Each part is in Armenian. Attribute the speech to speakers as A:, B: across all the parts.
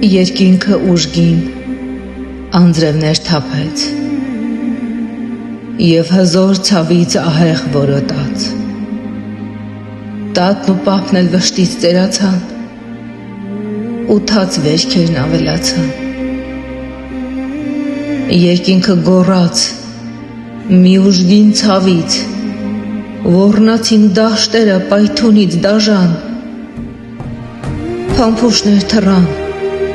A: Երկինքը ուժգին անձրևներ թափեց և հզոր ցավից ահեղ որոտաց։ Տատն ու պապն էլ վշտից ծերացան ու թաց վերքերն ավելացան։ Երկինքը գոռաց մի ուժգին ցավից, ոռնացին դաշտերը պայթունից դաժան, փամփուշտներ թռան,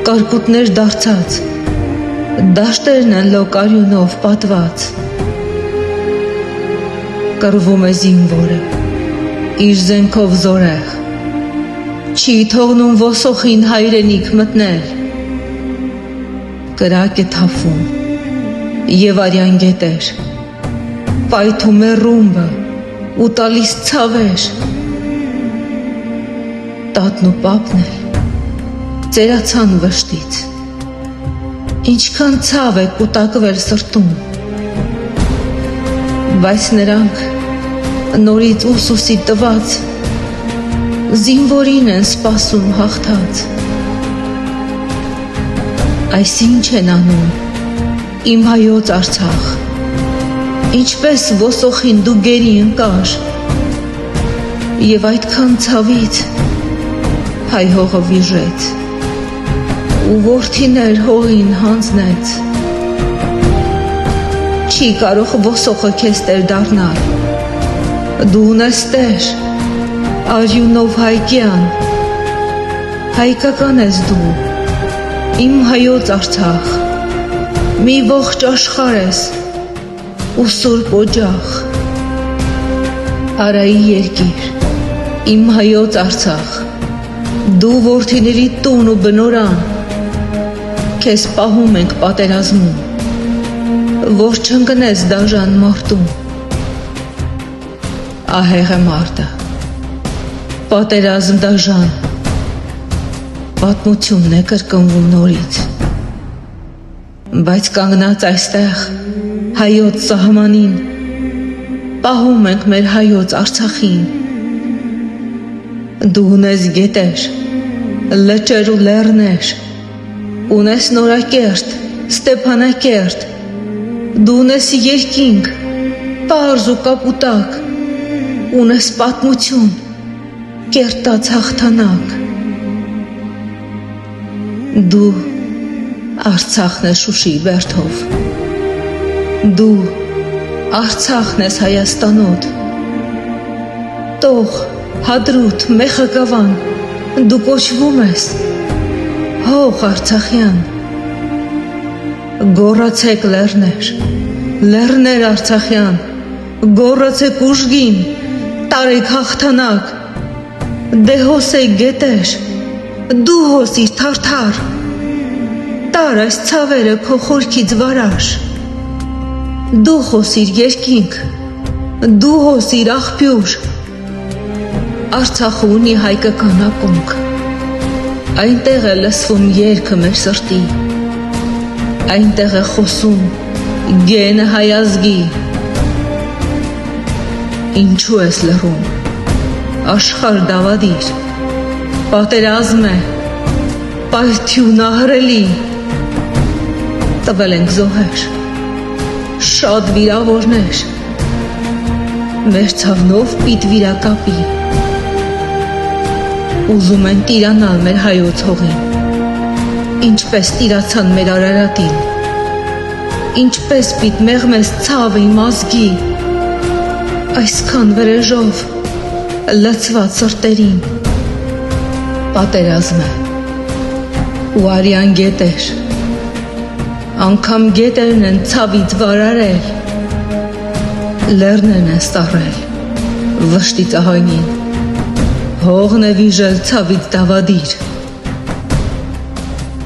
A: կարկուտներ դարձած, դաշտերն են լոկարյունով պատված։ Կռվում է զինվորը, իր զենքով զորեղ, չի թողնում ոսոխին հայրենիք մտնել։ Կրակ է թափվում և արյան գետեր, պայթում է ռումբը ու տալիս ցավեր։ Տատն ու պապն էլ ծերացան վշտից, ինչքան ցավ է կուտակվել սրտում, բայց նրանք նորից ուսուսի տված զինվորին են սպասում հաղթած։ Այս ինչ են անում իմ հայոց Արցախ, ինչպես ոսոխին դու գերի ընկար, և այդքան ցավից հայ հողը վիժեց ու որդիներ հողին հանձնեց։ Չի կարող ոսոխը քեզ տեր դառնալ, դու ունես տեր, արյունով հայկյան, հայկական ես դու, իմ հայոց Արցախ, մի ողջ աշխարհ ես ու սուրբ օջախ։ Արայի երկիր, իմ հայոց Արցախ, դու որդիների տուն ու բնորան, քեզ պահում ենք պատերազմում, որ չընկնես դաժան մարտում։ Ահեղ է մարտը, պատերազմ դաժան, պատմությունն է կրկնվում նորից, բայց կանգնած այստեղ հայոց սահմանին, պահում ենք մեր հայոց Արցախին։ Դու ունես գետեր, լճեր ու լեռներ, ունես Նորակերտ, Ստեփանակերտ, դու ունես երկինք, պարզ ու կապուտակ, ունես պատմություն, կերտած հաղթանակ։ Դու Արցախն ես Շուշիի բերդով, դու Արցախն ես Հայաստանոտ, Տող, Հադրութ, Մեխակավան, դու կոչվում ես հող Արցախյան։ Գոռացեք լեռներ, լեռներ Արցախյան, գոռացեք ուժգին, տարեք հաղթանակ, դե հոսեք գետեր, դու հոսիր թարթար, տար այս ցավերը քո խորքից վարար, դու հոսիր երկինք, դու հոսիր աղբյուր, Արցախը ունի հայկական ակունք, այնտեղ է լսվում երգը մեր սրտի, այնտեղ է խոսում գենը հայ ազգի։ Ինչու ես լռում, աշխարհ դավադիր, պատերազմ է, պայթյուն ահռելի, տվել ենք զոհեր, շատ վիրավորներ, մեր ցավնով պիտ վիրակապի, ուզում են տիրանալ մեր հայոց հողին, ինչպես տիրացան մեր Արարատին, ինչպես պիտ մեղմես ցավը իմ ազգի, այսքան վրեժով լցված սրտերին։ Պատերազմ է ու արյան գետեր, անգամ գետերն են ցավից վարարել, լեռներն են սառել վշտից ահագին, հողն է վիժել ցավից դավադիր,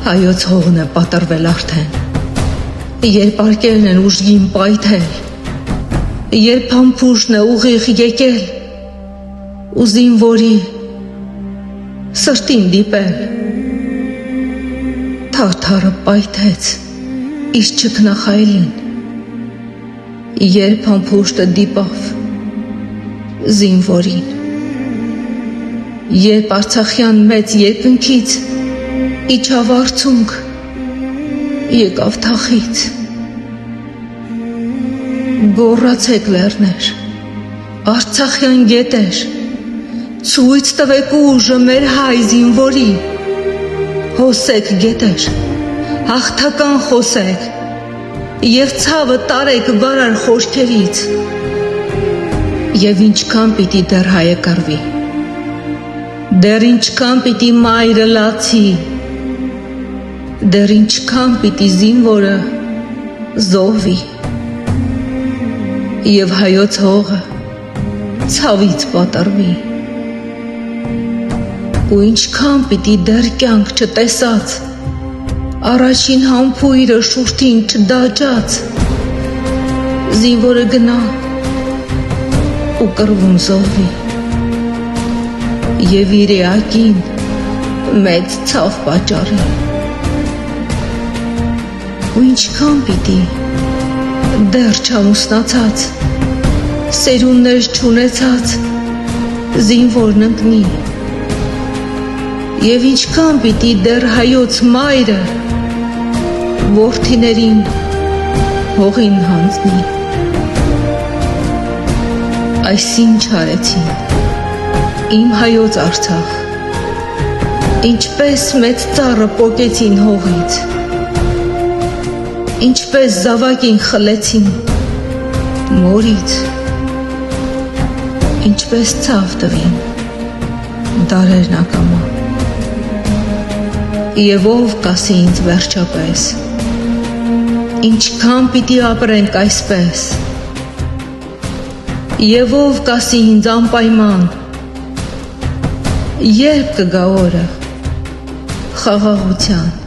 A: հայոց հողն է պատրվել արդեն, երբ արկերն են ուժգին պայթել, երբ փամփուշտն է ուղիղ եկել ու զինվորի սրտին դիպել, թարթարը պայթեց իր չքնախայլին, երբ փամփուշտը դիպավ զինվորին, երբ Արցախյան մեծ երկնքից իջավ արցունք, եկավ թախից, գոռացեք լեռներ, Արցախյան գետեր, ցույց տվեք ուժը մեր հայ զինվորի, հոսեք գետեր, հաղթական խոսեք եւ ցավը տարեք վարար խորքերից, եւ ինչքան պիտի դեռ հայը կռվի, դեռ ինչքան պիտի մայրը լացի, դեռ ինչքան պիտի զինվորը զոհվի, եւ հայոց հողը ցավից պատռվի, ու ինչքան պիտի դեռ կյանք չտեսած, առաջին համբույրը շուրթին չդաջած, զինվորը գնա ու կռվում զոհվի, եւ իր էակին մեծ ցավ պատճառի, ու ինչքան պիտի դեռ չամուսնացած, սերունդներ չունեցած, զինվորն ընկնի, եւ ինչքան պիտի դեռ հայոց մայրը որդիներին հողին հանձնի, այս ինչ արեցին իմ հայոց Արցախ, ինչպես մեծ ծառը պոկեցին հողից, ինչպես զավակին խլեցին մորից, ինչպես ցավ տվին դարերն ակամա, եւ ով կասի ինձ վերջապես, ինչքան պիտի ապրենք այսպես, եւ ով կասի ինձ անպայման, երբ կգա օրը խաղաղության,